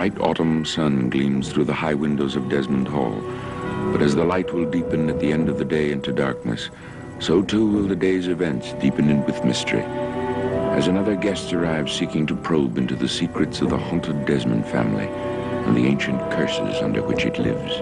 bright autumn sun gleams through the high windows of Desmond Hall. But as the light will deepen at the end of the day into darkness, so too will the day's events deepen in with mystery. As another guest arrives seeking to probe into the secrets of the haunted Desmond family and the ancient curses under which it lives.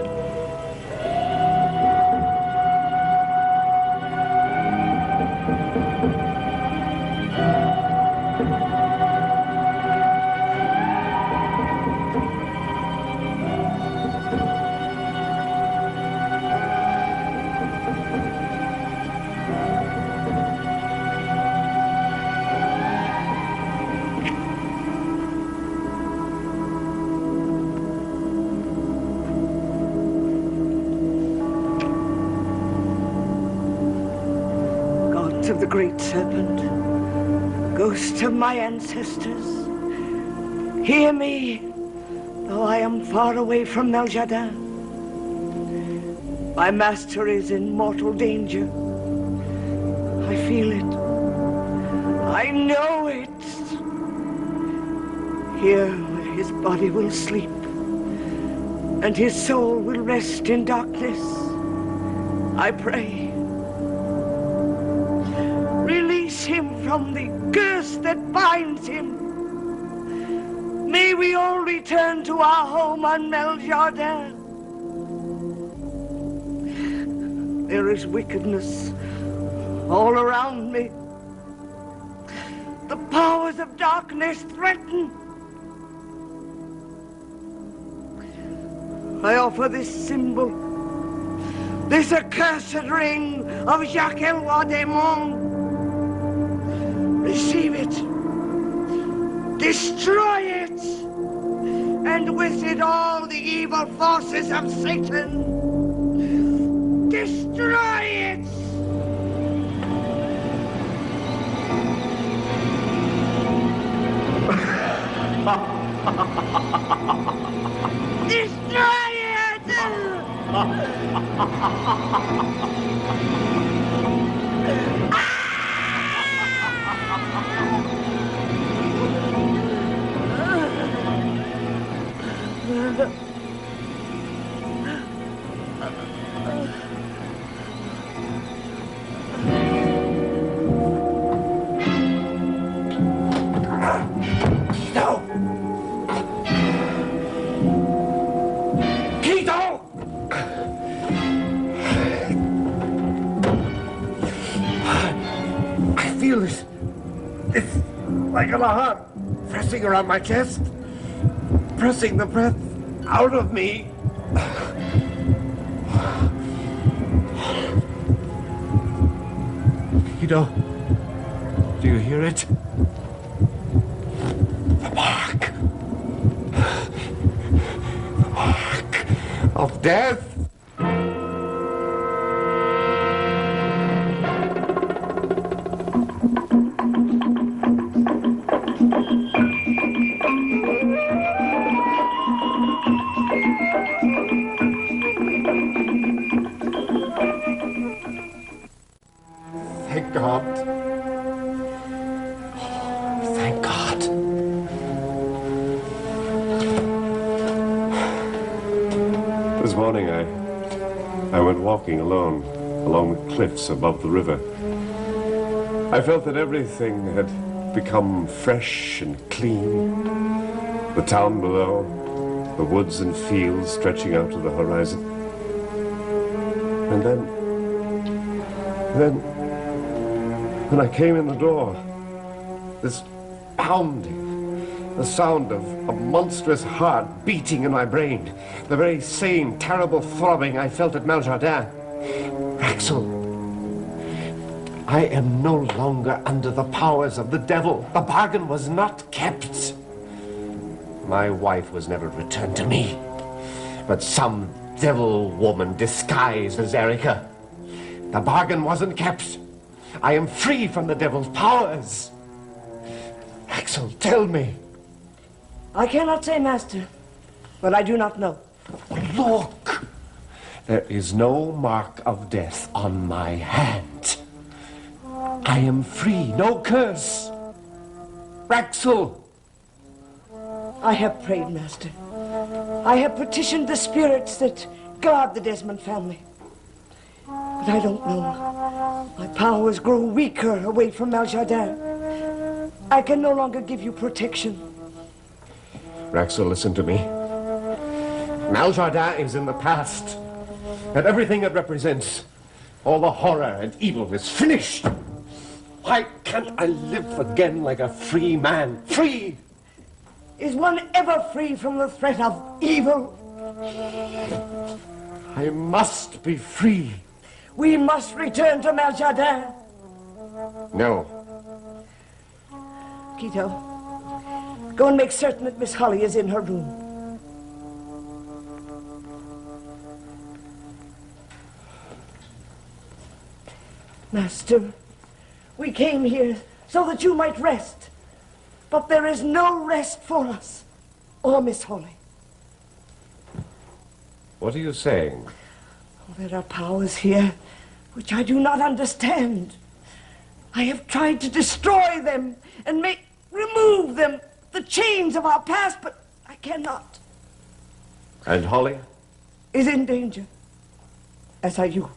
Of the great serpent, ghost of my ancestors, hear me, though I am far away from Meljardin. My master is in mortal danger. I feel it. I know it. Here where his body will sleep, and his soul will rest in darkness, I pray. Release him from the curse that binds him. May we all return to our home on Meljardin. There is wickedness all around me. The powers of darkness threaten. I offer this symbol, this accursed ring of Jacques Elroy Desmonds. Receive it, destroy it, and with it all the evil forces of Satan. Destroy it! Destroy it! It's like a heart pressing around my chest, pressing the breath out of me. Guido, do you hear it? The mark. The mark of death. Thank God. Oh, thank God. This morning I went walking alone along the cliffs above the river. I felt that everything had become fresh and clean. The town below, the woods and fields stretching out to the horizon. And then when I came in the door, this pounding, the sound of a monstrous heart beating in my brain, the very same terrible throbbing I felt at Meljardin. Axel, I am no longer under the powers of the devil. The bargain was not kept. My wife was never returned to me, but some devil woman disguised as Erica. The bargain wasn't kept. I am free from the devil's powers. Axel, tell me. I cannot say, Master, but I do not know. Look! There is no mark of death on my hand. I am free, no curse. Axel! I have prayed, Master. I have petitioned the spirits that guard the Desmond family. But I don't know. My powers grow weaker away from Maljardin. I can no longer give you protection. Raxel, listen to me. Maljardin is in the past. And everything it represents, all the horror and evil is finished. Why can't I live again like a free man? Free! Is one ever free from the threat of evil? I must be free. We must return to Maljardin. No. Quito, go and make certain that Miss Holly is in her room. Master, we came here so that you might rest. But there is no rest for us, or Miss Holly. What are you saying? Oh, there are powers here which I do not understand. I have tried to destroy them and remove them, the chains of our past, but I cannot. And Holly? Is in danger, as are you.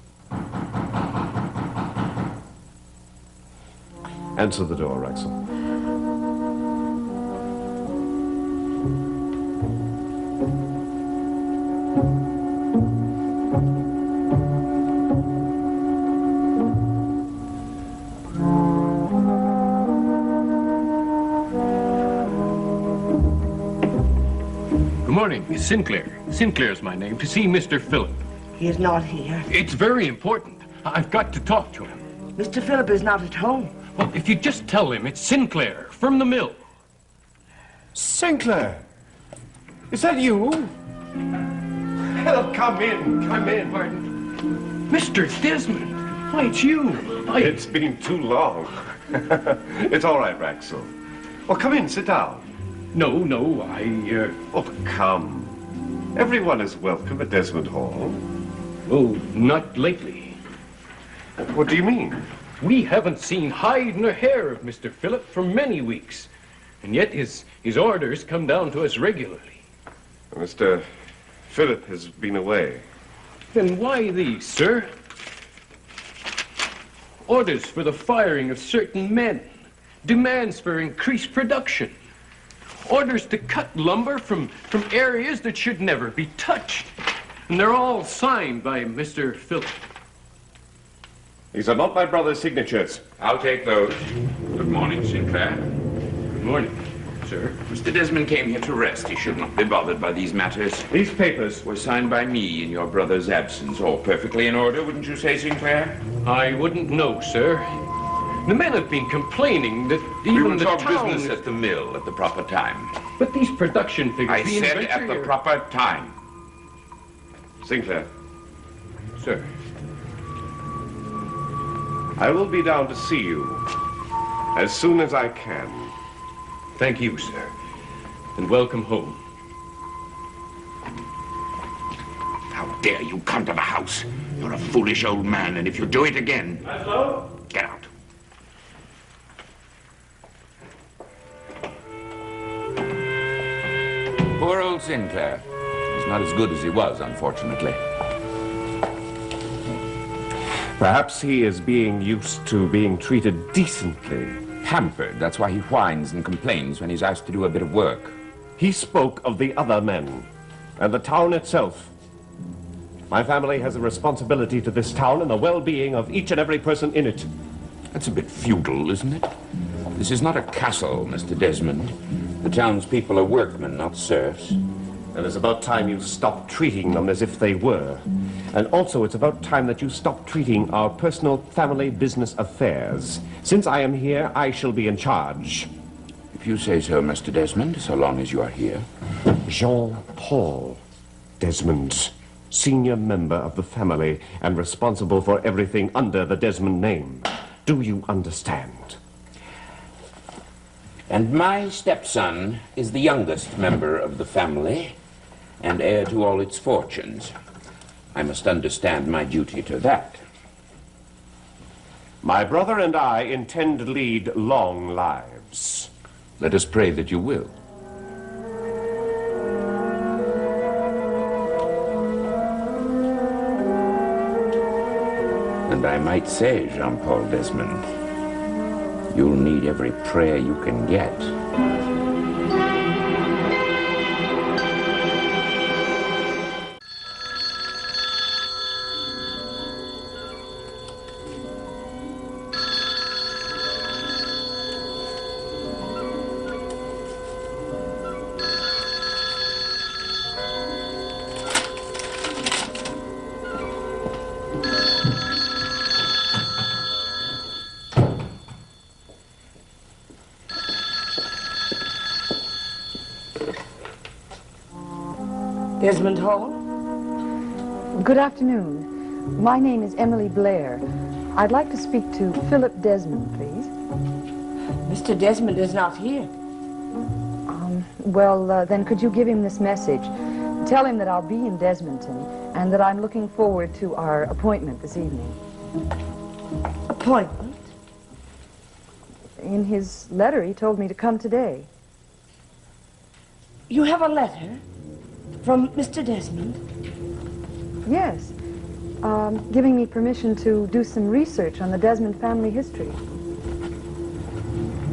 Answer the door, Raxel. Good morning, Miss Sinclair. Sinclair's my name, to see Mr. Phillip. He is not here. It's very important. I've got to talk to him. Mr. Phillip is not at home. Well, if you just tell him it's Sinclair from the mill. Sinclair! Is that you? Well, come in, come in. Pardon? Mr. Desmond, why, it's you. It's been too long. It's all right, Raxel. Oh, come in, sit down. No, Oh, come. Everyone is welcome at Desmond Hall. Oh, not lately. What do you mean? We haven't seen hide nor hair of Mr. Phillip for many weeks. And yet his orders come down to us regularly. Mr. Phillip has been away. Then why these, sir? Orders for the firing of certain men. Demands for increased production. Orders to cut lumber from areas that should never be touched. And they're all signed by Mr. Phillip. These are not my brother's signatures. I'll take those. Good morning, Sinclair. Good morning, sir. Mr. Desmond came here to rest. He should not be bothered by these matters. These papers Were signed by me in your brother's absence. All perfectly in order, wouldn't you say, Sinclair? I wouldn't know, sir. The men have been complaining that We even will the talk town... business at the mill at the proper time. But these production figures... I the said at the inventory- proper time. Sinclair, Sir. I will be down to see you as soon as I can. Thank you, sir. And welcome home. How dare you come to the house? You're a foolish old man, and if you do it again... Hello? Get out. Poor old Sinclair. He's not as good as he was, unfortunately. Perhaps he is being used to being treated decently. Pampered. That's why he whines and complains when he's asked to do a bit of work. He spoke of the other men and the town itself. My family has a responsibility to this town and the well-being of each and every person in it. That's a bit feudal, isn't it? This is not a castle, Mr. Desmond. The townspeople are workmen, not serfs. And it's about time you stopped treating them as if they were. And also, it's about time that you stop treating our personal family business affairs. Since I am here, I shall be in charge. If you say so, Mr. Desmond, so long as you are here. Jean-Paul Desmond, senior member of the family and responsible for everything under the Desmond name. Do you understand? And my stepson is the youngest member of the family and heir to all its fortunes. I must understand my duty to that. My brother and I intend to lead long lives. Let us pray that you will. I might say, Jean-Paul Desmond, you'll need every prayer you can get. Desmond Hall? Good afternoon. My name is Emily Blair. I'd like to speak to Philip Desmond, please. Mr. Desmond is not here. Then could you give him this message? Tell him that I'll be in Desmonton and that I'm looking forward to our appointment this evening. Appointment? In his letter, he told me to come today. You have a letter from Mr. Desmond? Yes, giving me permission to do some research on the Desmond family history.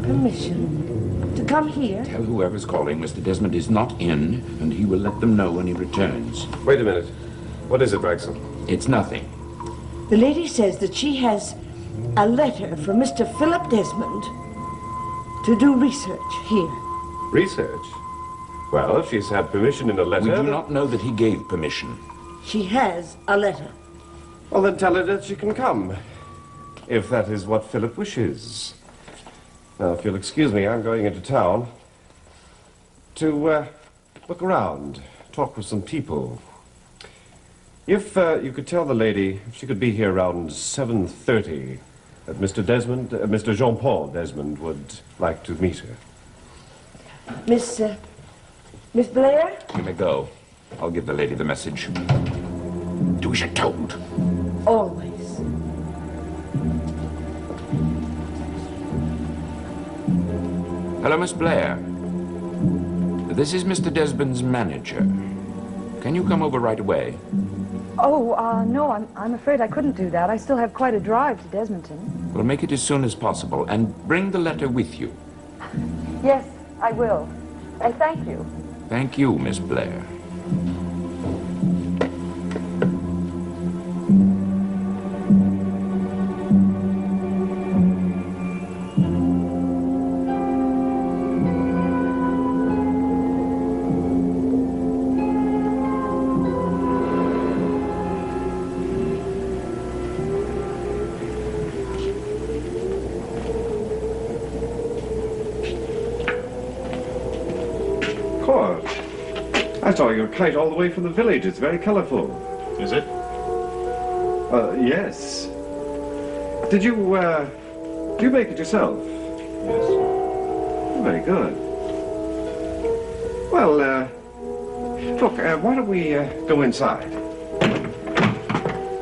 Permission to come here? Tell whoever's calling Mr. Desmond is not in, and he will let them know when he returns. Wait a minute. What is it, Gregson? It's nothing. The lady says that she has a letter from Mr. Philip Desmond to do research here. Research? Well, if she's had permission in a letter... We do not know that he gave permission. She has a letter. Well, then tell her that she can come, if that is what Philip wishes. Now, if you'll excuse me, I'm going into town to look around, talk with some people. If you could tell the lady if she could be here around 7:30, that Mr. Jean-Paul Desmond would like to meet her. Miss Blair? You may go. I'll give the lady the message. Do as you're told. Always. Hello, Miss Blair. This is Mr. Desmond's manager. Can you come over right away? No, I'm afraid I couldn't do that. I still have quite a drive to Desmonton. We'll make it as soon as possible, and bring the letter with you. Yes, I will. And thank you. Thank you, Miss Blair. I saw your kite all the way from the village. It's very colorful. Is it? Yes. Did you make it yourself? Yes. Very good. Well, look, why don't we go inside?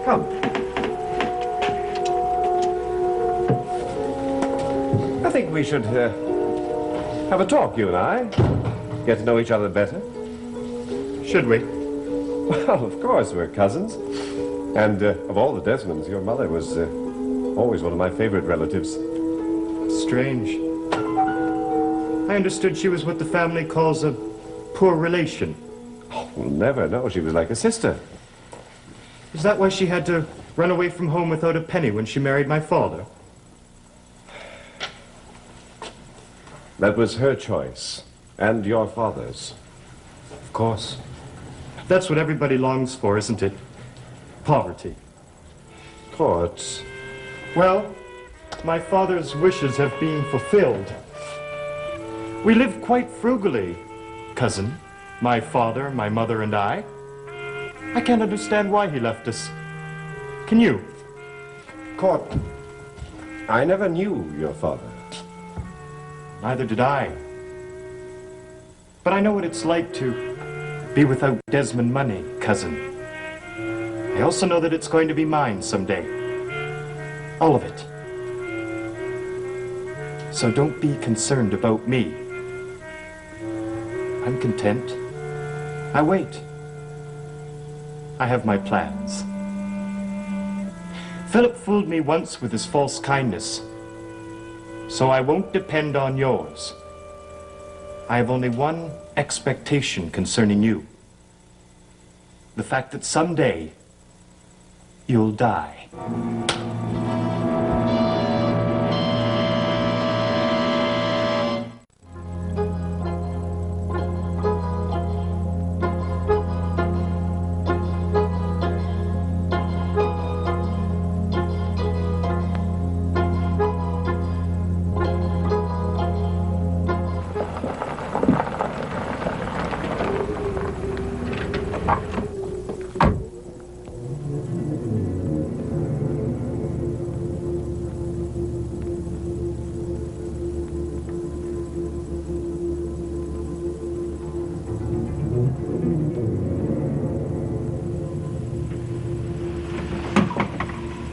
Come. I think we should have a talk, you and I. Get to know each other better. Should we? Well, of course, we're cousins. And of all the Desmonds, your mother was always one of my favorite relatives. Strange. I understood she was what the family calls a poor relation. Oh, we'll never know. She was like a sister. Is that why she had to run away from home without a penny when she married my father? That was her choice. And your father's. Of course. That's what everybody longs for, isn't it? Poverty. Court. Well, my father's wishes have been fulfilled. We live quite frugally, cousin. My father, my mother, and I. I can't understand why he left us. Can you? Court. I never knew your father. Neither did I. But I know what it's like to be without Desmond money, cousin. I also know that it's going to be mine someday. All of it. So don't be concerned about me. I'm content. I wait. I have my plans. Philip fooled me once with his false kindness, so I won't depend on yours. I have only one expectation concerning you. The fact that someday you'll die.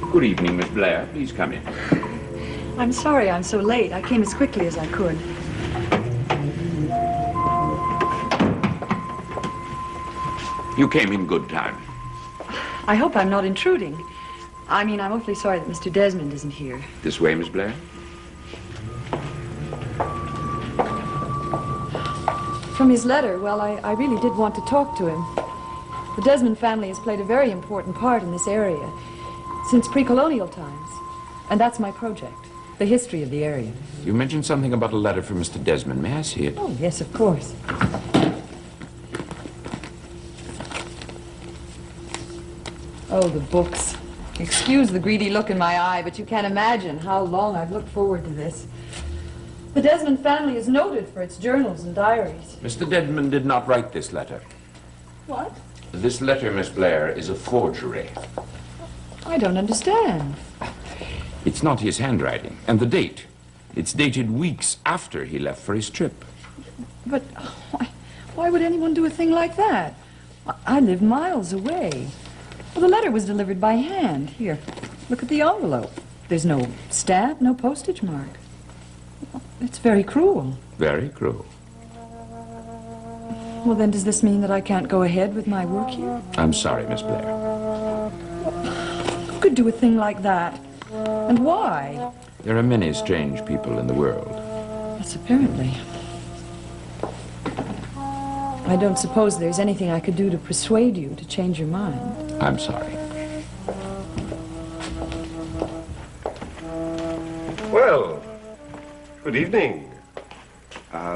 Good evening, Miss Blair. Please come in. I'm sorry I'm so late. I came as quickly as I could. You came in good time. I hope I'm not intruding. I mean, I'm awfully sorry that Mr. Desmond isn't here. This way, Miss Blair. From his letter, well, I really did want to talk to him. The Desmond family has played a very important part in this area since pre-colonial times. And that's my project, the history of the area. You mentioned something about a letter from Mr. Desmond. May I see it? Oh, yes, of course. Oh, the books. Excuse the greedy look in my eye, but you can't imagine how long I've looked forward to this. The Desmond family is noted for its journals and diaries. Mr. Desmond did not write this letter. What? This letter, Miss Blair, is a forgery. I don't understand. It's not his handwriting. And the date. It's dated weeks after he left for his trip. But why would anyone do a thing like that? I live miles away. Well, the letter was delivered by hand. Here, look at the envelope. There's no stamp, no postage mark. It's very cruel. Very cruel. Well, then does this mean that I can't go ahead with my work here? I'm sorry, Miss Blair. Who could do a thing like that? And why? There are many strange people in the world. Yes, apparently. I don't suppose there's anything I could do to persuade you to change your mind. I'm sorry. Well, good evening.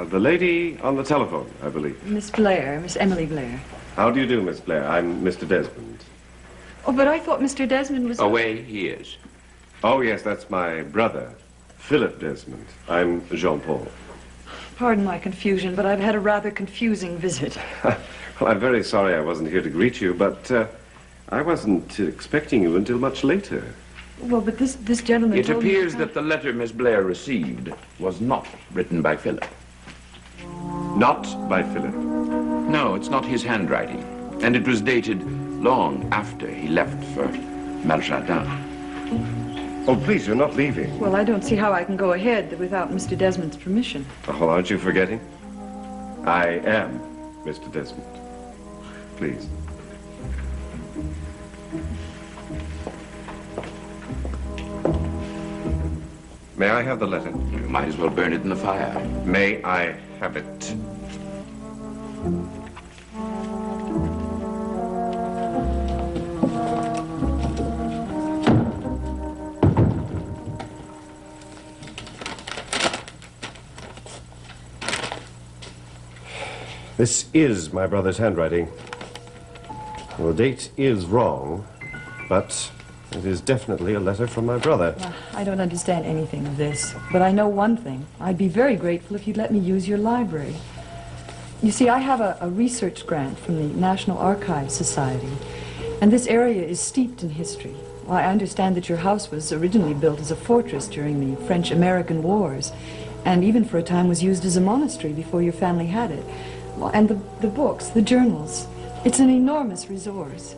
The lady on the telephone, I believe. Miss Blair, Miss Emily Blair. How do you do, Miss Blair? I'm Mr. Desmond. Oh, but I thought Mr. Desmond was... Away he is. Oh, yes, that's my brother, Philip Desmond. I'm Jean-Paul. Pardon my confusion, but I've had a rather confusing visit. Well, I'm very sorry I wasn't here to greet you, but I wasn't expecting you until much later. Well, but this gentleman It told me appears to that the letter Miss Blair received was not written by Philip. Not by Philip. No, it's not his handwriting. And it was dated long after he left for Maljardin. Oh, please, you're not leaving. Well, I don't see how I can go ahead without Mr. Desmond's permission. Oh, aren't you forgetting? I am Mr. Desmond. Please. May I have the letter? You might as well burn it in the fire. May I have it? This is my brother's handwriting. Well, the date is wrong, but it is definitely a letter from my brother. I don't understand anything of this, but I know one thing. I'd be very grateful if you'd let me use your library. You see, I have a research grant from the National Archives Society, and this area is steeped in history. Well, I understand that your house was originally built as a fortress during the French-American Wars, and even for a time was used as a monastery before your family had it. Well, and the books, the journals, it's an enormous resource.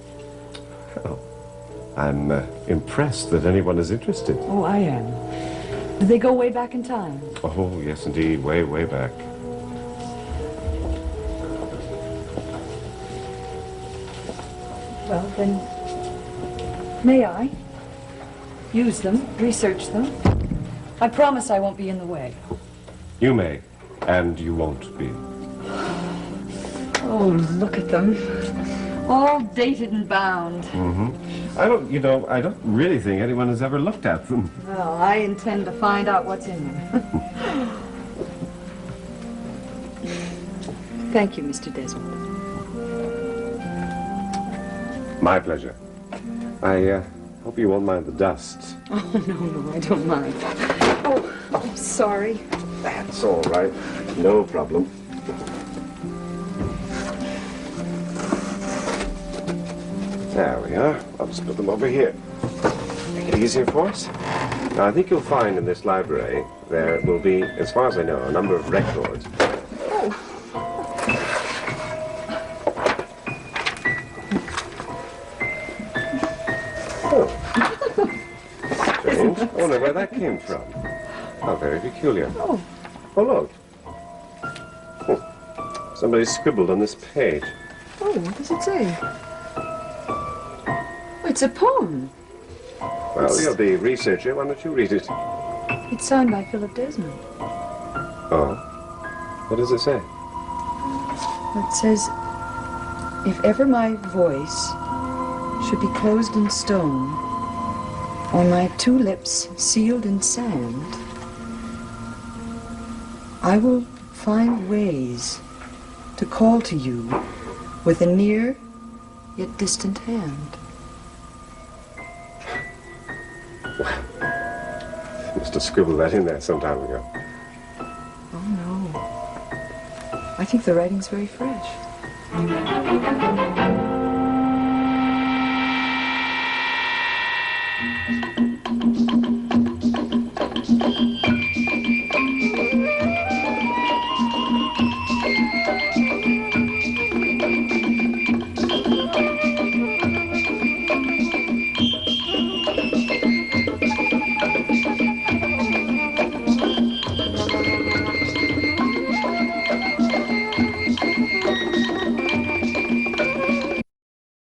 Oh, I'm impressed that anyone is interested. Oh, I am. Did they go way back in time? Oh, yes, indeed, way, way back. Well, then, may I? use them, research them. I promise I won't be in the way. You may, and you won't be. Oh, look at them. All dated and bound. I don't really think anyone has ever looked at them. Well, I intend to find out what's in them. Thank you, Mr. Desmond. My pleasure. I hope you won't mind the dust. Oh, no, I don't mind. Oh, I'm sorry. That's all right. No problem. There we are. I'll just put them over here. Make it easier for us. Now, I think you'll find in this library there will be, as far as I know, a number of records. Strange. I wonder where that came from. How very peculiar. Oh, look. Somebody scribbled on this page. Oh, what does it say? Oh, it's a poem. Well, you're the researcher. Why don't you read it? It's signed by Philip Desmond. Oh. What does it say? It says, if ever my voice should be closed in stone, or my two lips sealed in sand, I will find ways to call to you with a near yet distant hand. Must have scribbled that in there some time ago. Oh, no. I think the writing's very fresh.